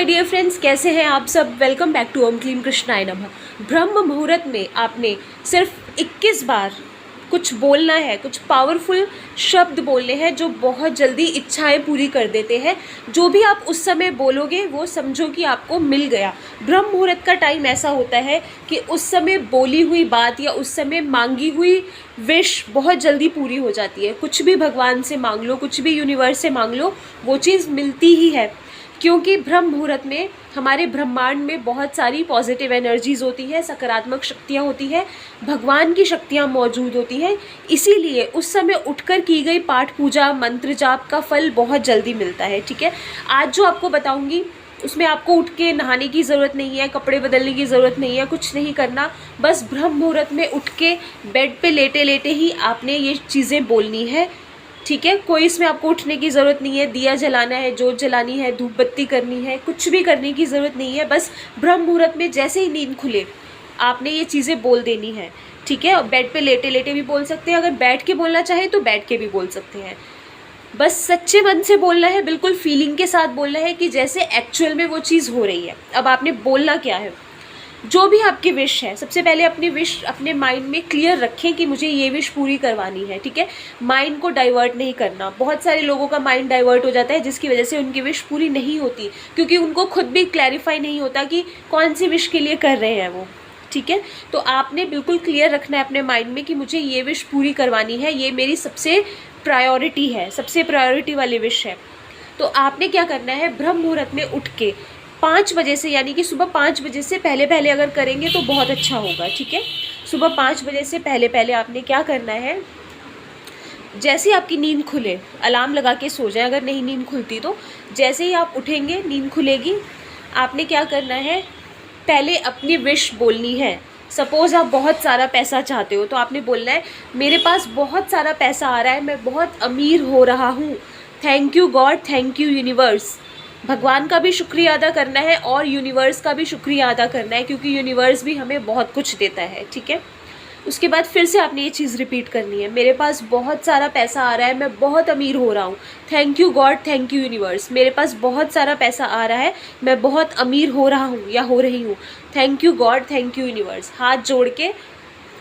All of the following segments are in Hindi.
माय डियर फ्रेंड्स, कैसे हैं आप सब। वेलकम बैक टू ओम क्लीम कृष्णाय नमः। ब्रह्म मुहूर्त में आपने सिर्फ 21 बार कुछ बोलना है, कुछ पावरफुल शब्द बोलने हैं जो बहुत जल्दी इच्छाएं पूरी कर देते हैं। जो भी आप उस समय बोलोगे वो समझो कि आपको मिल गया। ब्रह्म मुहूर्त का टाइम ऐसा होता है कि उस समय बोली हुई बात या उस समय मांगी हुई विश बहुत जल्दी पूरी हो जाती है। कुछ भी भगवान से मांग लो, कुछ भी यूनिवर्स से मांग लो, वो चीज़ मिलती ही है, क्योंकि ब्रह्म मुहूर्त में हमारे ब्रह्मांड में बहुत सारी पॉजिटिव एनर्जीज होती है, सकारात्मक शक्तियाँ होती हैं, भगवान की शक्तियाँ मौजूद होती हैं। इसीलिए उस समय उठकर की गई पाठ पूजा, मंत्र जाप का फल बहुत जल्दी मिलता है। ठीक है, आज जो आपको बताऊंगी उसमें आपको उठ के नहाने की ज़रूरत नहीं है, कपड़े बदलने की ज़रूरत नहीं है, कुछ नहीं करना। बस ब्रह्म मुहूर्त में उठ के बेड पे लेटे लेटे ही आपने ये चीज़ें बोलनी है। ठीक है, कोई इसमें आपको उठने की ज़रूरत नहीं है, दिया जलाना है, जोत जलानी है, धूप बत्ती करनी है, कुछ भी करने की ज़रूरत नहीं है। बस ब्रह्म मुहूर्त में जैसे ही नींद खुले आपने ये चीज़ें बोल देनी है। ठीक है, और बेड पे लेटे लेटे भी बोल सकते हैं, अगर बैठ के बोलना चाहे तो बैठ के भी बोल सकते हैं। बस सच्चे मन से बोलना है, बिल्कुल फीलिंग के साथ बोलना है कि जैसे एक्चुअल में वो चीज़ हो रही है। अब आपने बोलना क्या है, जो भी आपकी विश है, सबसे पहले अपनी विश अपने माइंड में क्लियर रखें कि मुझे ये विश पूरी करवानी है। ठीक है, माइंड को डाइवर्ट नहीं करना। बहुत सारे लोगों का माइंड डाइवर्ट हो जाता है जिसकी वजह से उनकी विश पूरी नहीं होती, क्योंकि उनको खुद भी क्लैरिफाई नहीं होता कि कौन सी विश के लिए कर रहे हैं वो। ठीक है, तो आपने बिल्कुल क्लियर रखना है अपने माइंड में कि मुझे ये विश पूरी करवानी है, ये मेरी सबसे प्रायोरिटी है, सबसे प्रायोरिटी वाली विश है। तो आपने क्या करना है, ब्रह्म मुहूर्त में उठ के 5 बजे से, यानी कि सुबह 5 बजे से पहले पहले अगर करेंगे तो बहुत अच्छा होगा। ठीक है, सुबह 5 बजे से पहले पहले आपने क्या करना है, जैसे ही आपकी नींद खुले अलार्म लगा के सो जाए। अगर नहीं नींद खुलती तो जैसे ही आप उठेंगे, नींद खुलेगी, आपने क्या करना है, पहले अपनी विश बोलनी है। सपोज़ आप बहुत सारा पैसा चाहते हो तो आपने बोलना है, मेरे पास बहुत सारा पैसा आ रहा है, मैं बहुत अमीर हो रहा हूँ, thank you God, thank you universe. भगवान का भी शुक्रिया अदा करना है और यूनिवर्स का भी शुक्रिया अदा करना है, क्योंकि यूनिवर्स भी हमें बहुत कुछ देता है। ठीक है, उसके बाद फिर से आपने ये चीज़ रिपीट करनी है, मेरे पास बहुत सारा पैसा आ रहा है, मैं बहुत अमीर हो रहा हूँ, thank you God, thank you universe. मेरे पास बहुत सारा पैसा आ रहा है, मैं बहुत अमीर हो रहा हूँ या हो रही हूँ, thank you God, thank you universe. हाथ जोड़ के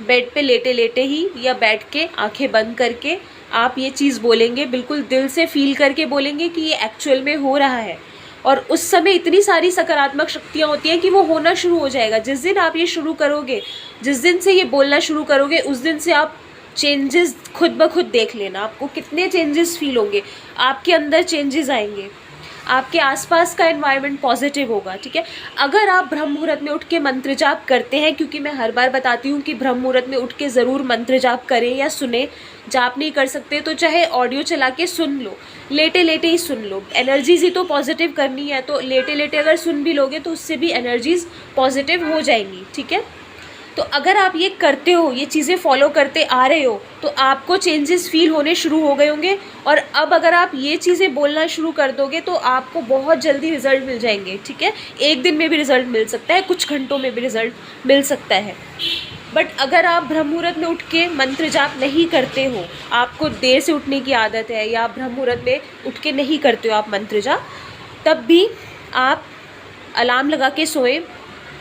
बेड पे लेटे लेटे ही या बैठ के आंखें बंद करके आप ये चीज़ बोलेंगे, बिल्कुल दिल से फील करके बोलेंगे कि ये एक्चुअल में हो रहा है। और उस समय इतनी सारी सकारात्मक शक्तियाँ होती हैं कि वो होना शुरू हो जाएगा। जिस दिन आप ये शुरू करोगे, जिस दिन से ये बोलना शुरू करोगे, उस दिन से आप चेंजेस खुद ब खुद देख लेना। आपको कितने चेंजेस फील होंगे, आपके अंदर चेंजेस आएंगे, आपके आसपास का एनवायरनमेंट पॉजिटिव होगा। ठीक है, अगर आप ब्रह्म मुहूर्त में उठ के मंत्र जाप करते हैं, क्योंकि मैं हर बार बताती हूँ कि ब्रह्म मुहूर्त में उठ के ज़रूर मंत्र जाप करें या सुने। जाप नहीं कर सकते तो चाहे ऑडियो चला के सुन लो, लेटे लेटे ही सुन लो। एनर्जीज ही तो पॉजिटिव करनी है, तो लेटे लेटे अगर सुन भी लोगे तो उससे भी एनर्जीज पॉजिटिव हो जाएंगी। ठीक है, तो अगर आप ये करते हो, ये चीज़ें फॉलो करते आ रहे हो, तो आपको चेंजेस फील होने शुरू हो गए होंगे। और अब अगर आप ये चीज़ें बोलना शुरू कर दोगे तो आपको बहुत जल्दी रिजल्ट मिल जाएंगे। ठीक है, एक दिन में भी रिजल्ट मिल सकता है, कुछ घंटों में भी रिजल्ट मिल सकता है। बट अगर आप ब्रह्म मुहूर्त में उठ के मंत्र जाप नहीं करते हो, आपको देर से उठने की आदत है, या ब्रह्म मुहूर्त में उठ के नहीं करते हो आप मंत्र जाप, तब भी आप अलार्म लगा के सोएं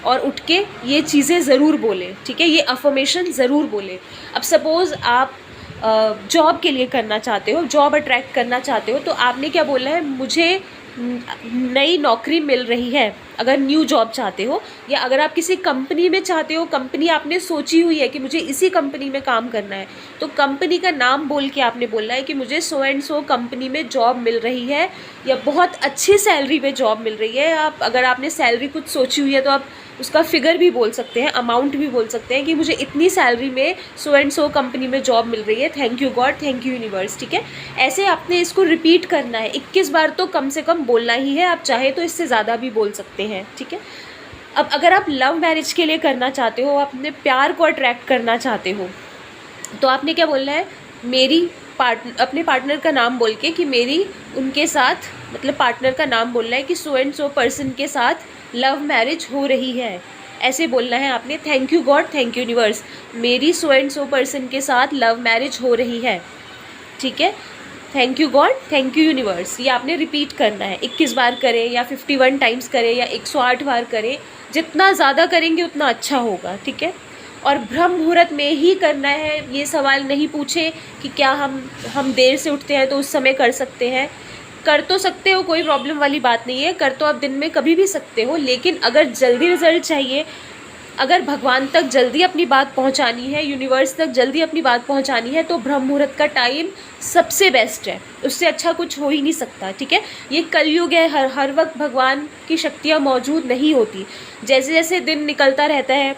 और उठ के ये चीज़ें ज़रूर बोलें। ठीक है, ये अफर्मेशन ज़रूर बोलें। अब सपोज़ आप जॉब के लिए करना चाहते हो, जॉब अट्रैक्ट करना चाहते हो, तो आपने क्या बोलना है, मुझे नई नौकरी मिल रही है। अगर न्यू जॉब चाहते हो, या अगर आप किसी कंपनी में चाहते हो, कंपनी आपने सोची हुई है कि मुझे इसी कंपनी में काम करना है, तो कंपनी का नाम बोल के आपने बोलना है कि मुझे सो एंड सो कंपनी में जॉब मिल रही है, या बहुत अच्छी सैलरी पे जॉब मिल रही है। आप अगर आपने सैलरी कुछ सोची हुई है तो आप उसका फिगर भी बोल सकते हैं, अमाउंट भी बोल सकते हैं कि मुझे इतनी सैलरी में सो एंड सो कंपनी में जॉब मिल रही है, thank you God, thank you universe. ठीक है, ऐसे आपने इसको रिपीट करना है। 21 बार तो कम से कम बोलना ही है, आप चाहे तो इससे ज़्यादा भी बोल सकते हैं। ठीक है, अब अगर आप लव मैरिज के लिए करना चाहते हो, अपने प्यार को अट्रैक्ट करना चाहते हो, तो आपने क्या बोलना है, मेरी अपने पार्टनर का नाम बोल के कि मेरी उनके साथ, मतलब पार्टनर का नाम बोलना है कि सो एंड सो पर्सन के साथ लव मैरिज हो रही है। ऐसे बोलना है आपने, thank you God, thank you universe, मेरी सो एंड सो पर्सन के साथ लव मैरिज हो रही है। ठीक है, thank you God, thank you universe, ये आपने रिपीट करना है। 21 बार करें या 51 टाइम्स करें या 108 बार करें, जितना ज़्यादा करेंगे उतना अच्छा होगा, ठीक है। और ब्रह्म मुहूर्त में ही करना है। ये सवाल नहीं पूछे कि क्या हम देर से उठते हैं तो उस समय कर सकते हैं। कर तो सकते हो, कोई प्रॉब्लम वाली बात नहीं है, कर तो आप दिन में कभी भी सकते हो। लेकिन अगर जल्दी रिजल्ट चाहिए, अगर भगवान तक जल्दी अपनी बात पहुंचानी है, यूनिवर्स तक जल्दी अपनी बात पहुंचानी है, तो ब्रह्म मुहूर्त का टाइम सबसे बेस्ट है। उससे अच्छा कुछ हो ही नहीं सकता, ठीक है। ये कलयुग है, हर वक्त भगवान की शक्तियाँ मौजूद नहीं होती। जैसे जैसे दिन निकलता रहता है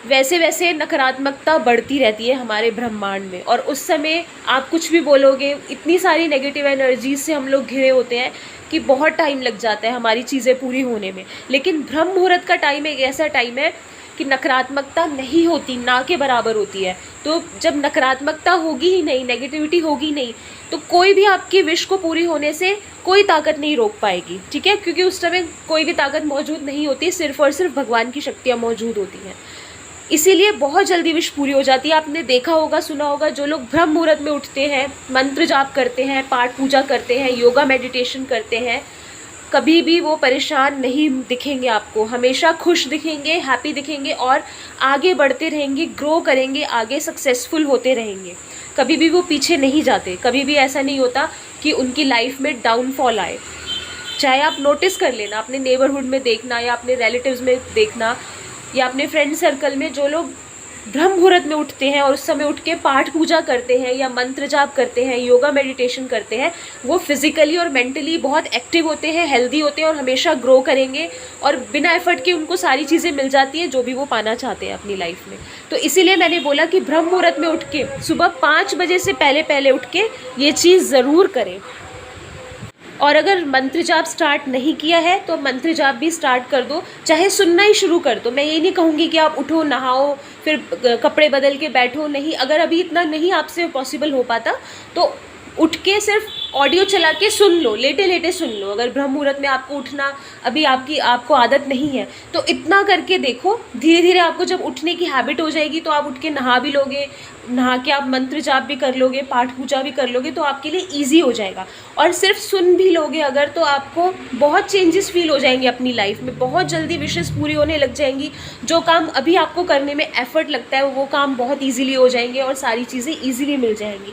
वैसे वैसे नकारात्मकता बढ़ती रहती है हमारे ब्रह्मांड में, और उस समय आप कुछ भी बोलोगे, इतनी सारी नेगेटिव एनर्जीज से हम लोग घिरे होते हैं कि बहुत टाइम लग जाता है हमारी चीज़ें पूरी होने में। लेकिन ब्रह्म मुहूर्त का टाइम एक ऐसा टाइम है कि नकारात्मकता नहीं होती, ना के बराबर होती है। तो जब नकारात्मकता होगी ही नहीं, नेगेटिविटी होगी नहीं, तो कोई भी आपकी विश को पूरी होने से कोई ताकत नहीं रोक पाएगी, ठीक है। क्योंकि उस समय कोई भी ताकत मौजूद नहीं होती, सिर्फ और सिर्फ भगवान की शक्तियाँ मौजूद होती हैं। इसीलिए बहुत जल्दी विश पूरी हो जाती है। आपने देखा होगा, सुना होगा, जो लोग ब्रह्म मुहूर्त में उठते हैं, मंत्र जाप करते हैं, पाठ पूजा करते हैं, योगा मेडिटेशन करते हैं, कभी भी वो परेशान नहीं दिखेंगे आपको। हमेशा खुश दिखेंगे, हैप्पी दिखेंगे और आगे बढ़ते रहेंगे, ग्रो करेंगे, आगे सक्सेसफुल होते रहेंगे। कभी भी वो पीछे नहीं जाते। कभी भी ऐसा नहीं होता कि उनकी लाइफ में डाउनफॉल आए। चाहे आप नोटिस कर लेना, अपने नेबरहुड में देखना या अपने रिलेटिव्स में देखना या अपने फ्रेंड सर्कल में, जो लोग ब्रह्म मुहूर्त में उठते हैं और उस समय उठ के पाठ पूजा करते हैं या मंत्र जाप करते हैं, योगा मेडिटेशन करते हैं, वो फिज़िकली और मेंटली बहुत एक्टिव होते हैं, हेल्दी होते हैं और हमेशा ग्रो करेंगे, और बिना एफर्ट के उनको सारी चीज़ें मिल जाती हैं जो भी वो पाना चाहते हैं अपनी लाइफ में। तो इसीलिए मैंने बोला कि ब्रह्म मुहूर्त में उठ के सुबह 5 बजे से पहले उठ के ये चीज़ ज़रूर करें। और अगर मंत्र जाप स्टार्ट नहीं किया है तो मंत्र जाप भी स्टार्ट कर दो, चाहे सुनना ही शुरू कर दो। मैं ये नहीं कहूँगी कि आप उठो, नहाओ, फिर कपड़े बदल के बैठो, नहीं। अगर अभी इतना नहीं आपसे पॉसिबल हो पाता तो उठ के सिर्फ ऑडियो चला के सुन लो, लेटे लेटे सुन लो। अगर ब्रह्म मुहूर्त में आपको उठना अभी आपको आदत नहीं है तो इतना करके देखो। धीरे धीरे आपको जब उठने की हैबिट हो जाएगी तो आप उठ के नहा भी लोगे, नहा के आप मंत्र जाप भी कर लोगे, पाठ पूजा भी कर लोगे, तो आपके लिए ईजी हो जाएगा। और सिर्फ सुन भी लोगे अगर, तो आपको बहुत चेंजेस फील हो जाएंगे अपनी लाइफ में। बहुत जल्दी विशेस पूरी होने लग जाएंगी। जो काम अभी आपको करने में एफर्ट लगता है वो काम बहुत ईजीली हो जाएंगे और सारी चीज़ें ईजीली मिल जाएंगी।